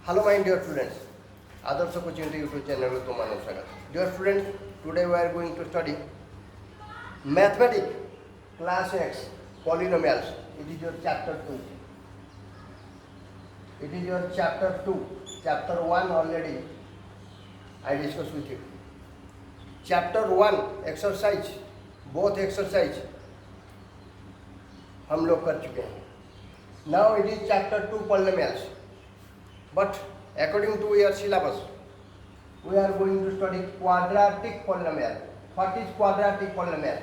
Hello my dear students, Adarsh Coaching YouTube channel में तुम्हारा स्वागत। Dear students, today we are going to study Mathematics Class X Polynomials. It is your chapter 2. It is your chapter 2. Chapter 1 already I discussed with you. Chapter 1 exercise, both exercise हम लोग कर चुके हैं. Now it is chapter 2 polynomials. But according to your syllabus, we are going to study quadratic polynomial. What is quadratic polynomial?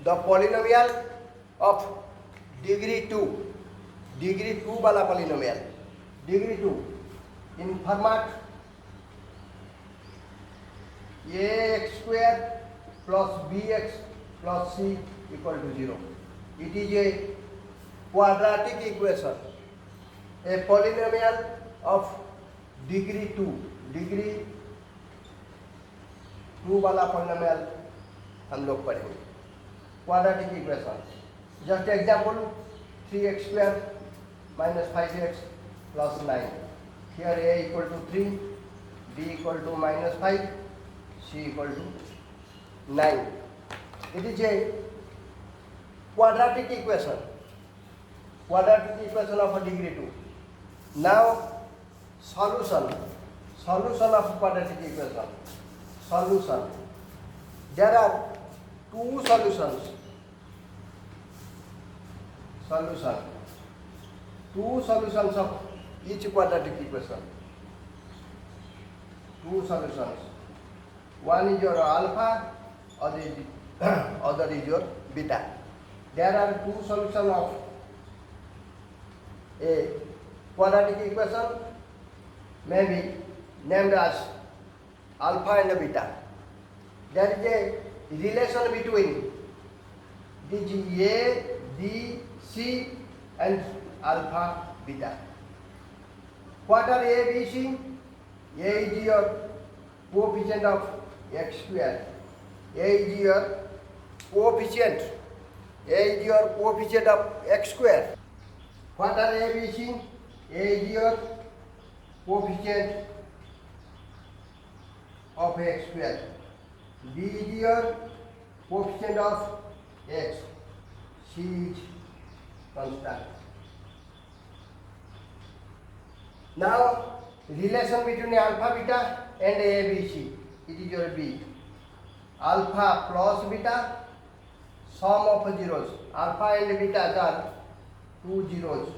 The polynomial of degree 2 वाला polynomial, degree 2 in format ax square plus bx plus c equal to 0. It is a quadratic equation. A polynomial of degree 2 वाला polynomial हम लोग पढ़ेंगे. Quadratic equation. Just example, 3x square minus 5x plus 9. Here a equal to 3, b equal to minus 5, c equal to 9. It is a quadratic equation. Quadratic equation of a degree 2. Now solution of quadratic equation. Solution. There are two solutions. Two solutions of each quadratic equation. Two solutions. One is your alpha, other is your beta. There are two solutions of a quadratic equation may be named as alpha and beta. There is a relation between these A, B, C and alpha, beta. What are A, B, C? A is your coefficient of x square. A is your coefficient. A is your coefficient of x square. What are A, B, C? A is your coefficient of x square. B is your coefficient of x. C is constant. Now, relation between alpha, beta and A, B, C. It is your B. Alpha plus beta, sum of zeros. Alpha and beta are two zeros.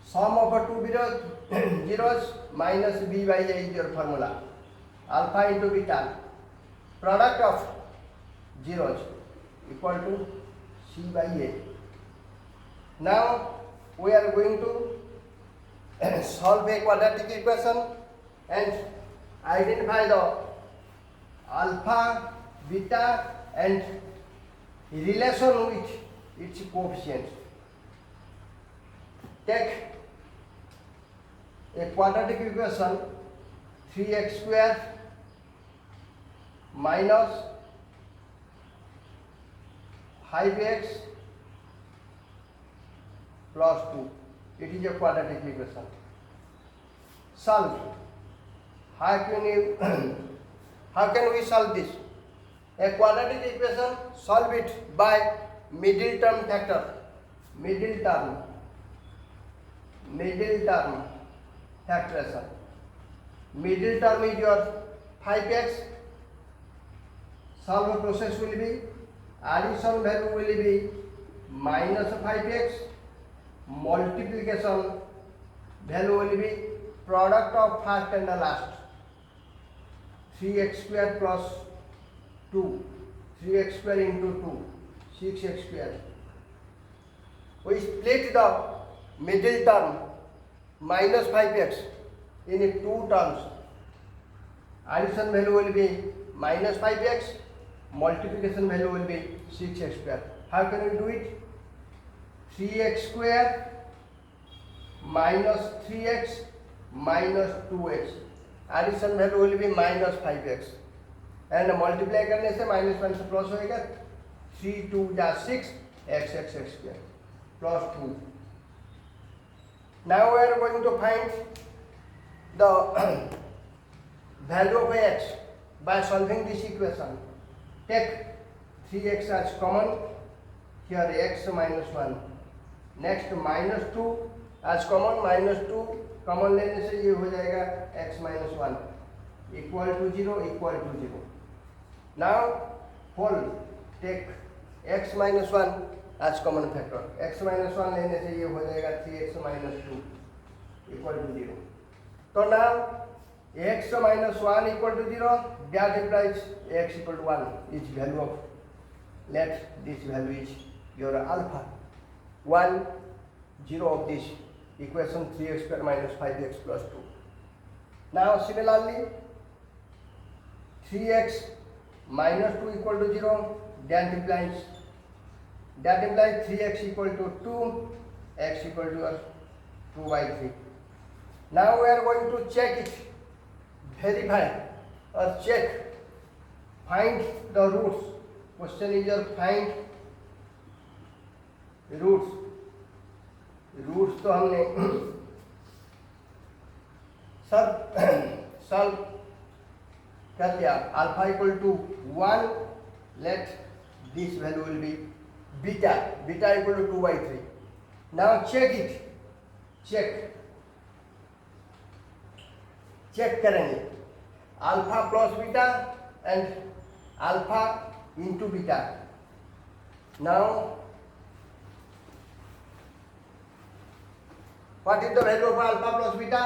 Sum of two zeros minus b by a is your formula. Alpha into beta, product of zeros equal to c by a. Now we are going to solve a quadratic equation and identify the alpha, beta and relation with its coefficient. Take a quadratic equation 3x square minus 5x plus 2. It is a quadratic equation. Solve. How can we solve this? A quadratic equation, solve it by middle term factor. Middle term factorization. Middle term is your 5x. Solve process will be addition value will be minus 5x. Multiplication value will be product of first and the last. 3x square plus 2. 3x square into 2. 6x square. We split the middle term minus 5x in two terms. Addition value will be minus 5x, multiplication value will be 6x square. How can we do it? 3x square minus 3x minus 2x. Addition value will be minus 5x. And multiply करने से minus 1 से plus होएगा. 3 2 जा 6 x x x square. plus 2. Now we are going to find the value of x by solving this equation. Take 3x as common, here x minus 1. Next minus 2 as common, minus 2 common लेने से ये हो जाएगा x minus 1 equal to 0. Now whole take x minus 1 as common factor. x minus 1 लेने से ये हो जाएगा 3x minus 2 equal to 0. तो now x minus 1 equal to 0, that implies x equal to 1 is value of, let this value is your alpha. 1, 0 of this equation 3x square minus 5x plus 2. Now similarly 3x minus 2 equal to 0, that implies 3x equal to 2, x equal to 2 by 3. Now we are going to check it, verify or check, find the roots. Question is your find roots. Roots तो हमने solve कर लिया. Alpha equal to 1, let this value will be beta equal to 2 by 3. Now check it, check करेंगे alpha plus beta and alpha into beta. Now what is the value of alpha plus beta?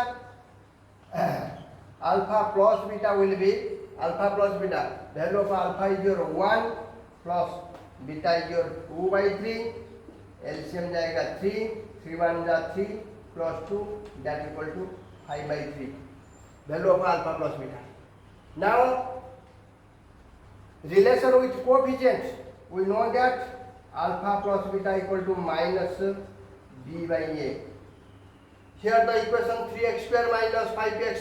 Alpha plus beta will be value of alpha is your 1 plus beta is your 2 by 3. LCM जाएगा 3, 3 1 जा 3 plus 2, that equal to 5 by 3. Value of alpha plus beta. Now relation with coefficients, we know that alpha plus beta equal to minus b by a. Here the equation 3x square minus 5x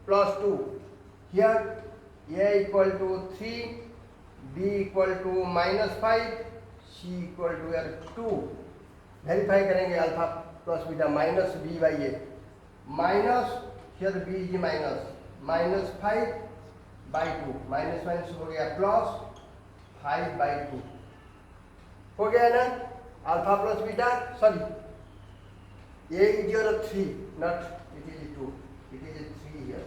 plus 2. Here a equal to 3, b equal to minus 5, c equal to 2. Verify करेंगे alpha plus beta minus b by a. Minus, here b is minus 5 by 2. Minus हो गया plus 5 by 2. हो गया ना alpha plus beta, sorry. A is your 3, not it is 2, it is 3 here,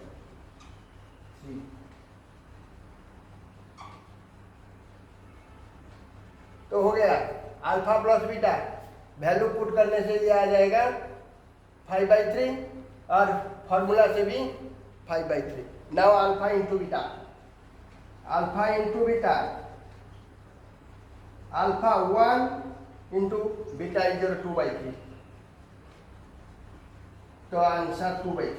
3. तो हो गया alpha plus beta, value put करने से ये आ जाएगा 5 by 3 और फॉर्मूला से भी 5 by 3. Now alpha into beta, alpha 1 into beta is your 2 by 3. तो answer 2 by 3.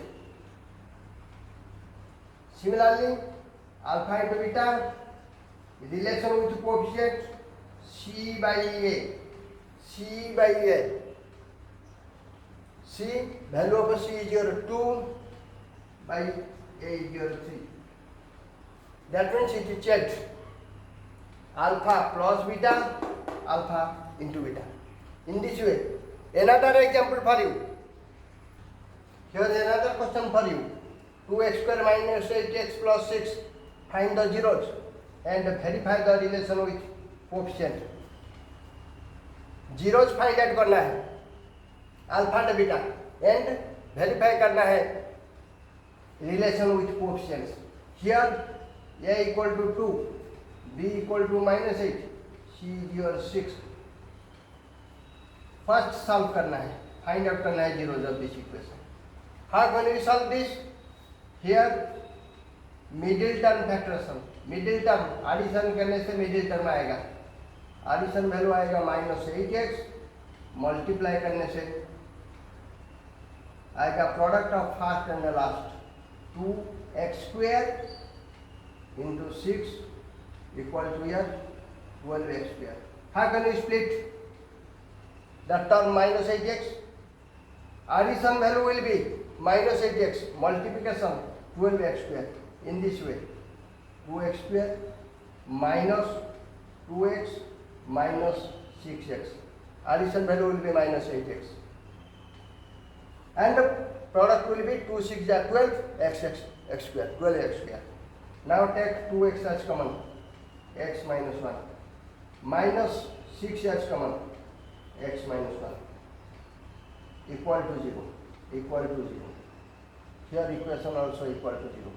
Similarly, alpha into beta, relation with coefficient c by a. C value of c is your 2 by a is your 3. That means it is checked. Alpha plus beta, alpha into beta. In this way, another example for you. Here is another question for you. 2x square minus 8x plus 6. Find the zeros and verify the relation with coefficient. Zeros find out करना है alpha and beta and verify करना है relation with coefficients. Here a equal to 2, b equal to minus 8, c is your 6. First solve करना है, find out करना है zeros of this equation. How can we solve this? Here middle term factorization, middle term addition करने से middle term आएगा. Addition value आएगा minus 8x, multiply करने से आएगा product of first and the last 2x square into 6 equal to here 12x square. How can we split the term minus 8x? Addition value will be minus 8x, multiplication 12x square. In this way, 2x square minus 2x minus 6x addition value will be minus 8x, and the product will be 2 6 are 12 x square, 12x square. Now take 2x as common, x minus 1, minus 6 as common, x minus 1, equal to 0, equal to 0. Here equation also equal to 0.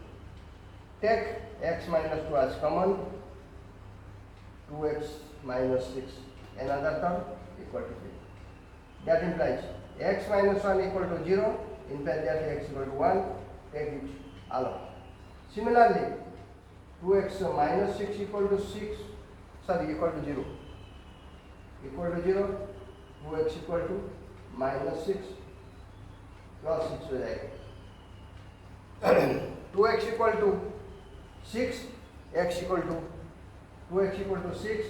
Take x minus 2 as common, 2x minus 6, another term equal to 3. That implies x minus 1 equal to 0, implies that x equal to 1, take it alone. Similarly, 2x minus 6 equal to 6, equal to 0. Equal to 0, 2x equal to minus 6 plus 6 हो जाएगा. 2x equal to 6, x equal to 2x equal to 6,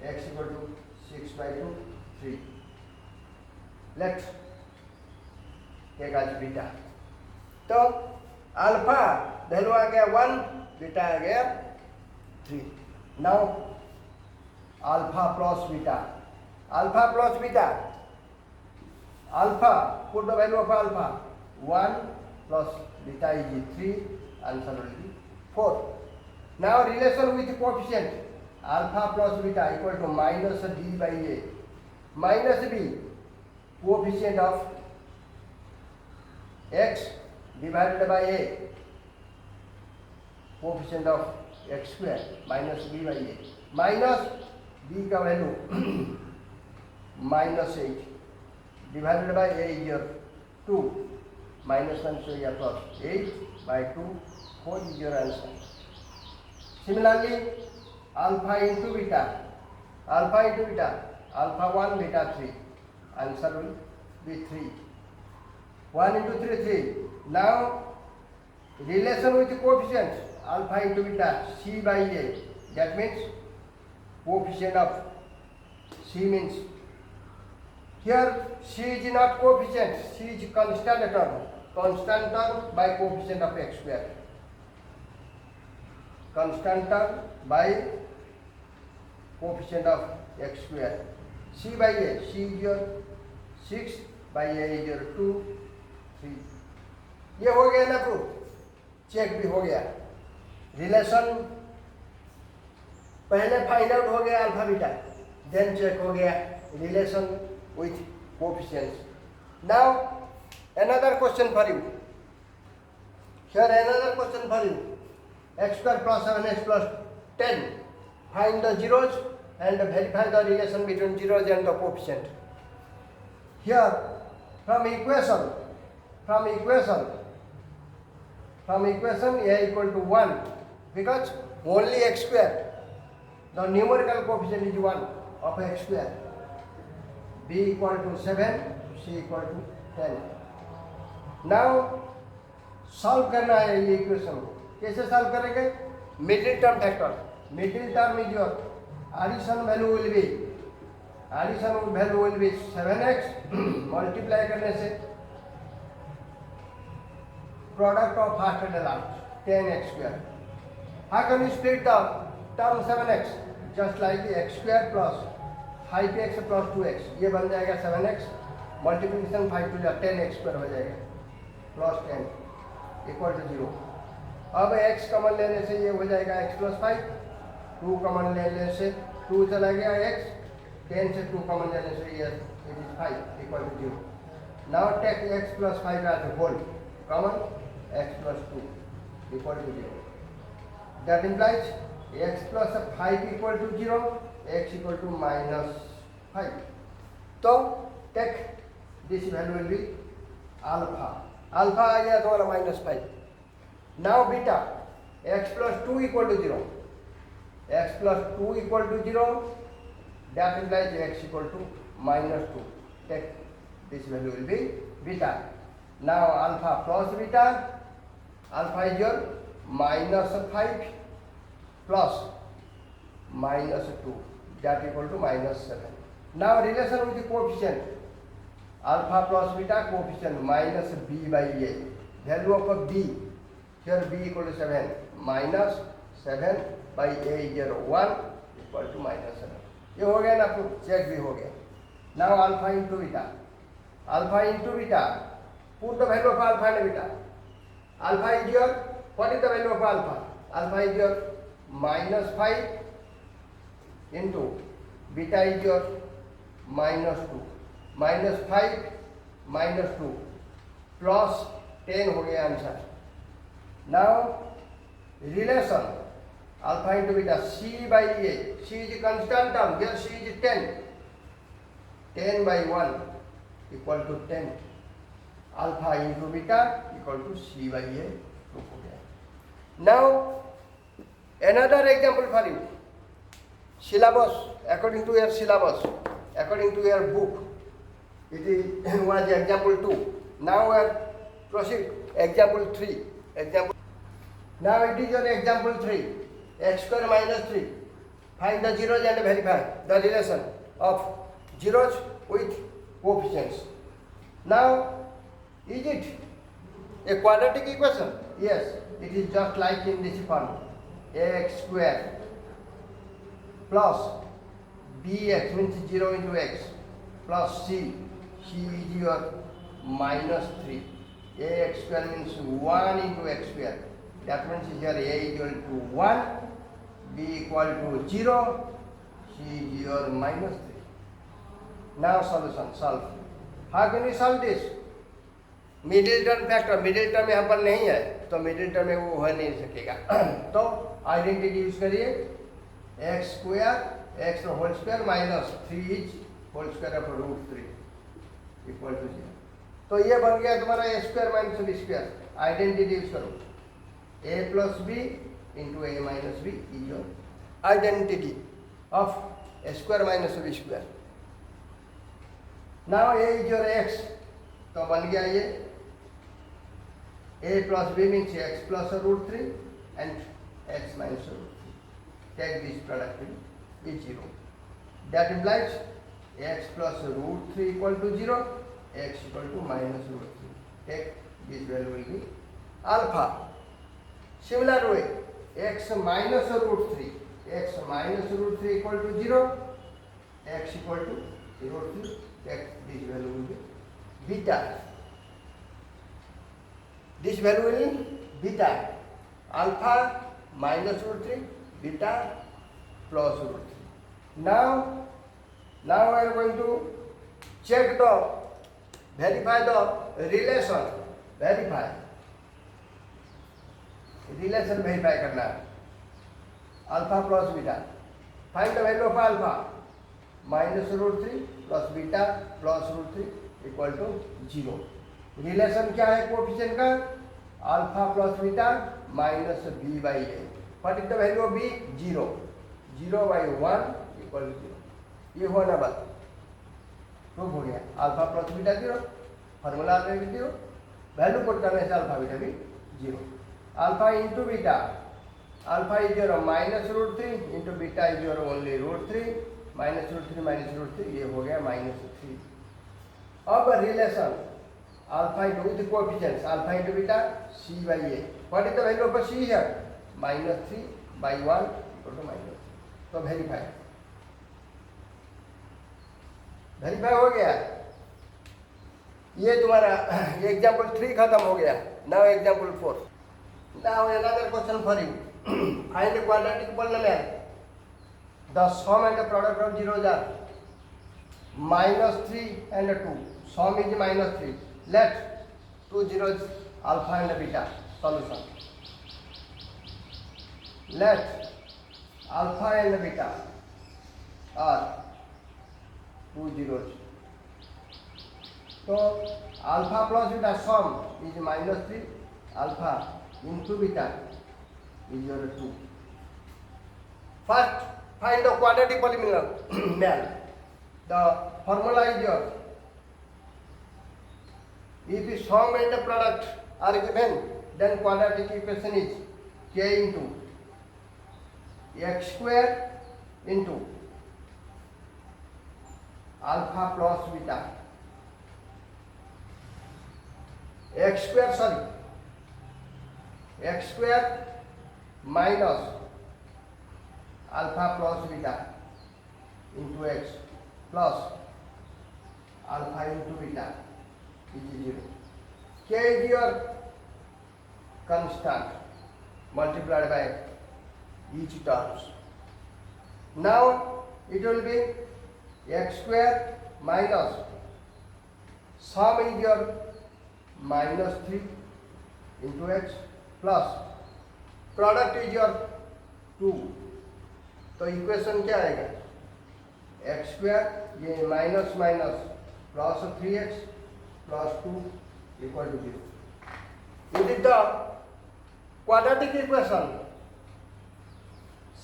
x equal to 6 by 2, 3. Let's take as beta. तो alpha value आ गया 1, beta आ गया 3. Now alpha plus beta, alpha plus beta, alpha put the value of alpha 1 plus beta is 3, answer will be 4. Now relation with coefficient, alpha plus beta equal to minus d by a, minus b, coefficient of x divided by a, coefficient of x square minus b by a, minus b का value minus 8 divided by a is 2, minus 1 so here plus 8 by 2, 4 is your answer. Similarly, alpha into beta, alpha into beta, alpha 1, beta 3, answer will be 3. 1 into 3, 3. Now, relation with the coefficients, alpha into beta, c by a, that means coefficient of c means, here c is not coefficient, c is constant term by coefficient of x square. Constant term by coefficient of x square. C by a, c is your 6 by a is your 2, 3. ये हो गया ना proof, check भी हो गया. Relation पहले find out हो गया अल्फा बीटा, देन चेक हो गया relation with coefficients. Now another question for you. Here another question for you. X square plus 7x plus 10. Find the zeros and verify the relation between zeros and the coefficient. Here from equation a equal to 1, because only x square, the numerical coefficient is 1 of x square. b equal to 7, c equal to 10. Now solve करना है ये equation को. कैसे solve करेंगे? Middle term factor, middle term is your addition value will be 7x multiply करने से product of first and last 10x square. How can you split the term 7x? Just like x square plus 5x plus 2x, ये बन जाएगा 7x, multiplication 5 to 10x square हो जाएगा plus 10 equal to 0. अब x common लेने से ये हो जाएगा x प्लस 5, 2 कॉमन लेने से 2 चला गया x, 10 से 2 कॉमन लेने से ये it is 5 equal to 0. Now take x plus 5 as a whole common, x plus 2 equal to 0. That implies x plus 5 equal to 0, x equal to minus 5. तो take this value will be alpha, alpha आ गया तुम्हारा minus 5. Now beta x plus 2 equal to 0, x plus 2 equal to 0, that implies x equal to minus 2. Take this value will be beta. Now alpha plus beta, alpha is your minus 5 plus minus 2, that equal to minus 7. Now relation with the coefficient, alpha plus beta, coefficient minus b by a, value of b, here b equal to 7, minus 7 by a is 1 equal to minus 7. ये हो गया ना, आपको check भी हो गया. Now alpha into beta. Alpha into beta. Put the value of alpha and beta. Alpha is your, what is the value of alpha? Alpha is your minus 5 into beta is your minus 2. Minus 5 minus 2 plus 10 हो गया answer. Now relation alpha into beta, C by A. C is a constant term. Here C is 10. 10 by 1 equal to 10. Alpha into beta equal to C by A. Now another example for you. Syllabus, according to your syllabus, according to your book, it is was example 2. Now we are proceed example 3. Example. Now it is your example 3. X square minus 3. Find the zeros and verify the relation of zeros with coefficients. Now, is it a quadratic equation? Yes, it is just like in this form. X square plus bx means 0 into x plus c. C is your minus 3. Ax square means 1 into x square. That means here a is equal to 1, b equal to 0, c is your minus 3. Now solution, solve. How can we solve this? Middle term factor, middle term यहाँ पर नहीं है तो middle term में वो हो नहीं सकेगा. तो आइडेंटिटी यूज करिए. X square x whole square minus 3 is whole square of root 3 equal to 0. तो ये बन गया तुम्हारा a square minus b square. Identity use करो. a plus b into a minus b is your identity of a square minus b square. Now a is your x, तो बन गया ये a plus b means x plus root 3 and x minus root 3. Take this product is 0. That implies x plus root 3 equal to 0, x equal to minus root 3. Take this value will be alpha. Similar way, x minus root 3. X minus root 3 equal to 0, x equal to root 3. Take this value will be beta. This value will be beta. Alpha minus root 3, beta plus root 3. Now we are going to check the, verify the relation. Verify. Relation verify करना है. Alpha plus beta. Find the value of alpha. Minus root 3 plus beta plus root 3 equal to 0. Relation क्या है coefficient का? Alpha plus beta minus b by a. What is the value of b? 0. 0 by 1 equal to 0. ये हुआ ना बात, prove हो गया. Alpha plus beta 0, formula में भी 0, वैल्यू पुट करने से अल्फा बीटा भी 0. Alpha into beta, alpha is your minus root 3 into beta is your only root 3. Minus root 3 minus root 3, ये हो गया माइनस 3. अब relation alpha into with the coefficients alpha into beta c by a. What is the value of c here? Minus 3 by 1 equal to minus 3. तो verify हो गया. ये तुम्हारा example 3 खत्म हो गया. Now example 4. Now another question for you. Find the quadratic polynomial. The sum and the product of zeros are minus 3 and 2. Sum is minus 3. Let two zeros alpha and beta. Solution. Let alpha and beta are two zeros. So alpha plus beta sum is minus 3. Alpha into beta is your 2. First find the quadratic polynomial. The formula is your, if the sum and the product are given, then quadratic equation is k into x square into alpha plus beta. X square minus alpha plus beta into x plus alpha into beta is 0. K is your constant multiplied by each terms. Now it will be x square minus sum is your minus 3 into x plus product is your 2. तो equation क्या आएगा, x square ये minus minus plus 3x plus 2 equal to 0. It is the quadratic equation.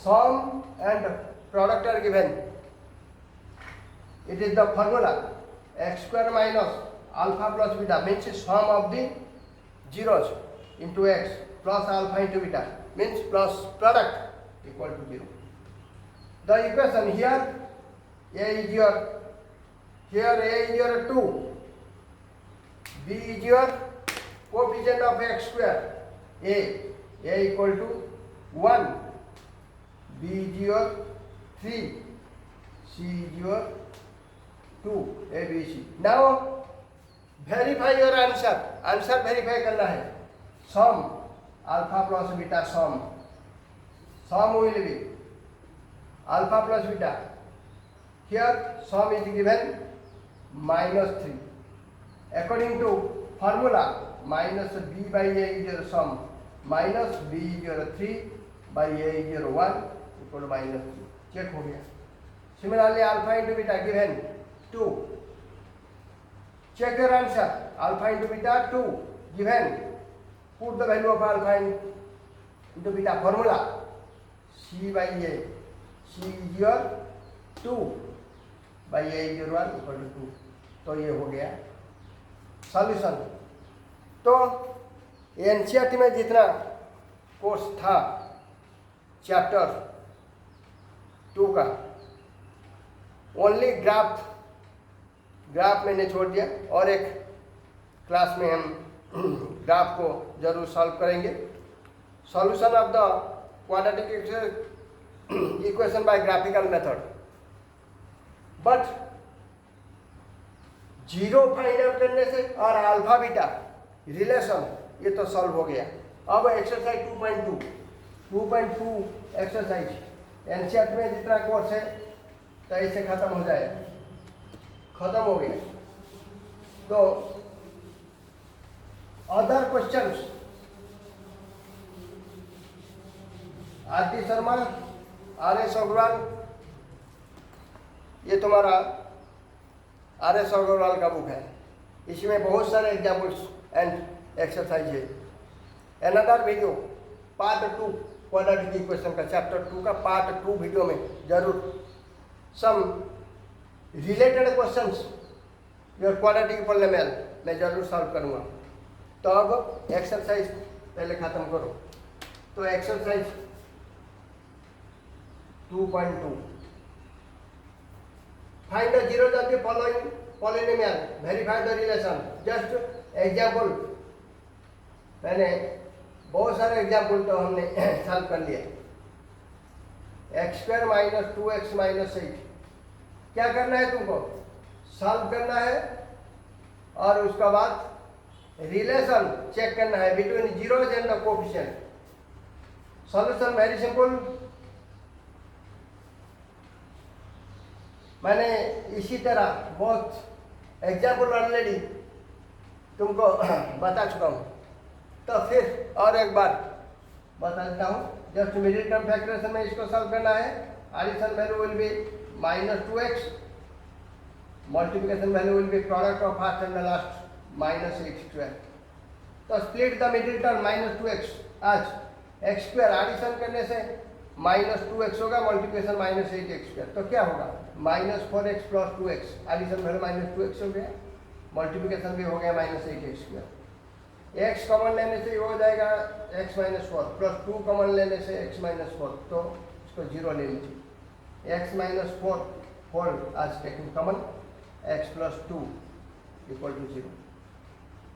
Sum and product are given. It is the formula x square minus alpha plus beta means sum of the zeros into x plus alpha into beta means plus product equal to 0. The equation here a is your, here a is your 2, b is your coefficient of x square a equal to 1, b is your 3, c is your 2, a b c. Now verify your answer. Answer verify करना है. Sum alpha plus beta sum will be alpha plus beta. Here sum is given minus 3. According to formula minus b by a is your sum minus b is your 3 by a is your 1 equal to minus 3. Check हो गया. Similarly alpha into beta given 2. Check your answer. Alpha into beta 2 given. Put the value of alpha into beta formula c by a. c is your 2 by a is your 1 equal to 2. तो ये हो गया solution. तो NCERT में जितना course था chapter 2 का only graph मैंने छोड़ दिया और एक क्लास में हम ग्राफ को जरूर सॉल्व करेंगे. Solution of the quadratic equation by graphical method. But zero find out करने से और अल्फा बीटा रिलेशन ये तो सॉल्व हो गया. अब एक्सरसाइज 2.2 एक्सरसाइज एनसीईआरटी में जितना कोर्स है तो ऐसे खत्म हो जाएगा. खत्म हो गया. तो अदर क्वेश्चंस आरती शर्मा, आर.एस. अग्रवाल, ये तुम्हारा आर.एस. अग्रवाल का बुक है. इसमें बहुत सारे एग्जाम्पल्स एंड एक्सरसाइज है. Another video part 2 quadratic equation का चैप्टर 2 का पार्ट 2 वीडियो में जरूर some related questions your quadratic polynomial मैं जरूर सॉल्व करूँगा. तो अब एक्सरसाइज पहले ख़त्म करो. तो exercise 2.2 find the zeros of the following polynomial, verify the relation. Just example मैंने बहुत सारे एग्जाम्पल तो हमने सॉल्व कर लिया. X square minus 2x minus 8 क्या करना है तुमको? सॉल्व करना है और उसका बाद रिलेशन चेक करना है between zeros and the coefficient. Solution very simple. मैंने इसी तरह बहुत एग्जाम्पल ऑलरेडी तुमको बता चुका हूँ. तो फिर और एक बार बता देता हूँ. जस्ट मिडिल टर्म फैक्टरेशन में इसको सॉल्व करना है. Addition value will be minus 2x, multiplication value will be product of first and the last minus x square. तो split the middle term minus 2x आज x square एडिशन करने से minus 2x होगा, multiplication minus 8x square. तो क्या होगा? minus 4x plus 2x addition value minus 2x हो गया, multiplication भी हो गया minus 8x square. x common लेने से हो जाएगा x minus 4 plus 2 कॉमन लेने से x minus 4. तो इसको 0 ले लीजिए. x minus 4 whole as taken common, x plus 2 equal to 0.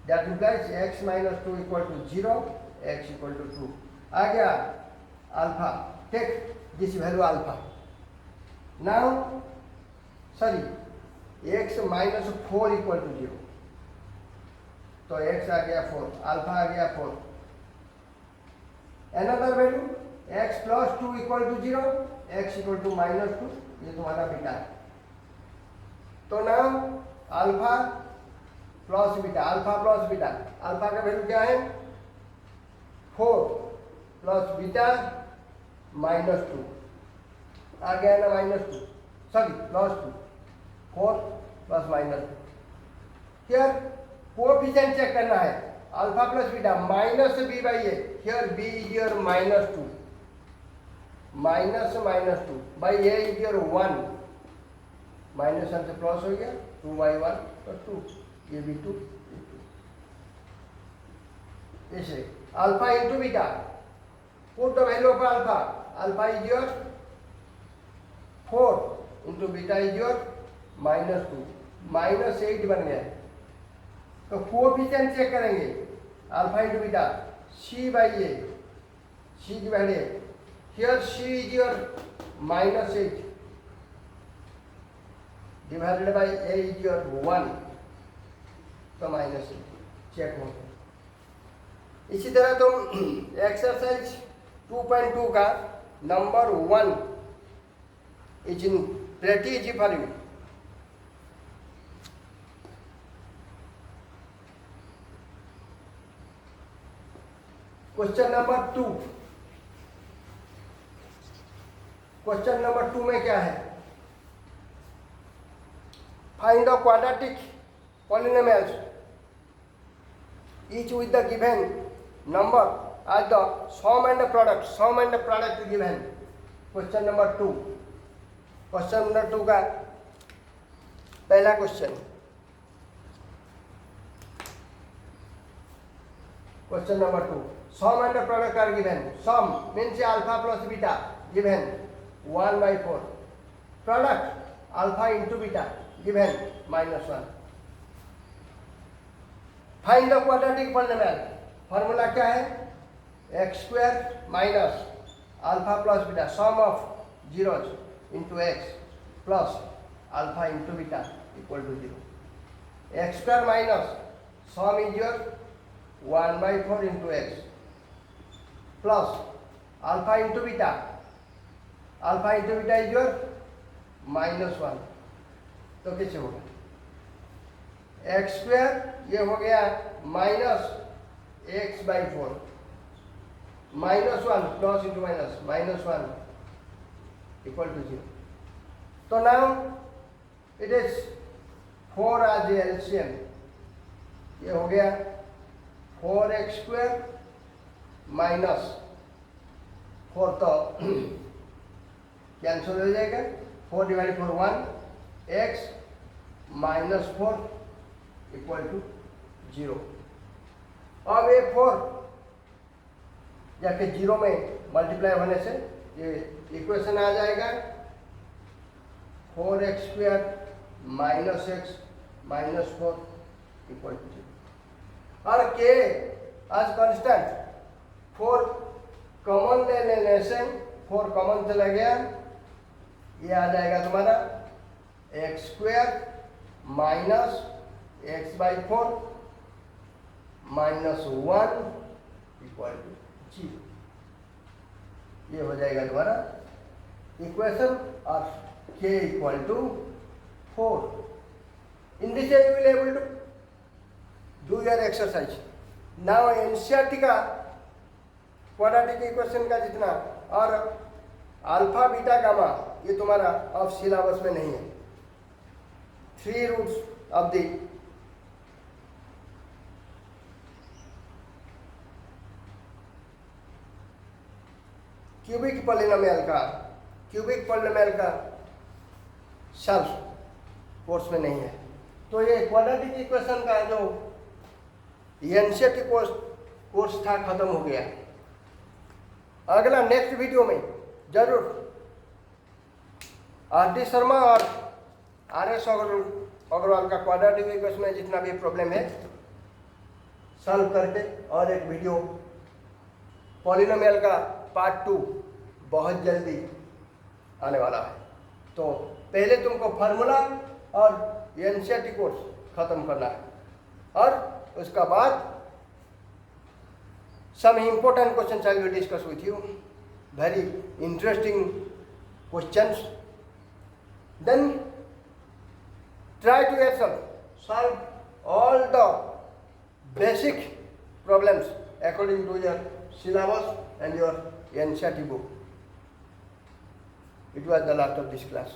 That implies x minus 2 equal to 0, x equal to 2. आ गया alpha. Take this value alpha. Now, sorry, x minus 4 equal to 0, तो x आ गया 4, alpha आ गया 4। Another value x plus 2 equal to 0, x equal to minus 2, ये तुम्हारा beta है। तो now alpha plus beta, alpha plus beta, alpha का value क्या है 4 प्लस बीटा माइनस 2, आ गया ना -2, sorry +2, 4 plus -2। Here coefficient check करना है, alpha plus beta minus b by a, here b is your -2, minus -2 by a is your 1, minus से plus हो गया 2/1 तो 2, ये भी 2, ऐसे alpha into beta, put the value of alpha, alpha is your 4 into beta is your -2, -8 बन गया। तो कोएफिशिएंट चेक करेंगे, alpha into beta c by a, c की value here c is your -8 divided by a is your 1, तो -8 check हो गया। इसी तरह तुम एक्सरसाइज 2.2 का number 1 is in pretty easy for you. Question number 2, question number 2 में क्या है, find the quadratic polynomials each with the given number as the sum and the product given। Question number 2, question number 2 का पहला क्वेश्चन, question number 2, sum and product are given, sum means alpha plus beta given 1/4, product alpha into beta given -1। Find the quadratic polynomial, formula क्या है x² minus alpha plus beta sum of zeros into x plus alpha into beta equal to 0। x² minus sum is your 1/4 into x plus alpha into beta, alpha into beta is your -1, तो कैसे होगा x² ये हो गया -x/4 -1 plus into minus -1 equal to 0। तो now it is 4 आज LCM, ये हो गया 4x² माइनस 4 तो कैंसिल हो जाएगा, 4 divide 4 1, x minus 4 equal to 0। अब ये 4 जाके 0 में मल्टीप्लाई होने से ये इक्वेशन आ जाएगा 4x² minus x minus 4 equal to 0। और k आज कांस्टेंट, 4 कॉमन ले लेने से 4 कॉमन चला गया, ये आ जाएगा तुम्हारा x² minus x/4 -1 equal to 0। ये हो जाएगा तुम्हारा equation of k equal to 4। In this you will able to do your exercise. Now NCERT का क्वाड्रेटिक इक्वेशन का जितना और अल्फा बीटा गामा ये तुम्हारा अब सिलेबस में नहीं है। 3 roots of the cubic polynomial का सॉल्व कोर्स में नहीं है। तो ये क्वाड्रेटिक इक्वेशन का जो एनसीईआरटी कोर्स था खत्म हो गया। अगला नेक्स्ट वीडियो में जरूर आर.डी. शर्मा और आर.एस. अग्रवाल का क्वाड्रेटिक इक्वेशन में जितना भी प्रॉब्लम है सॉल्व करके और एक वीडियो पॉलिनोमियल का पार्ट 2 बहुत जल्दी आने वाला है। तो पहले तुमको फार्मूला और एनसीईआरटी कोर्स ख़त्म करना है, और उसका बाद some important questions I will discuss with you, very interesting questions. Then try to yourself solve all the basic problems according to your syllabus and your NCERT book. It was the last of this class.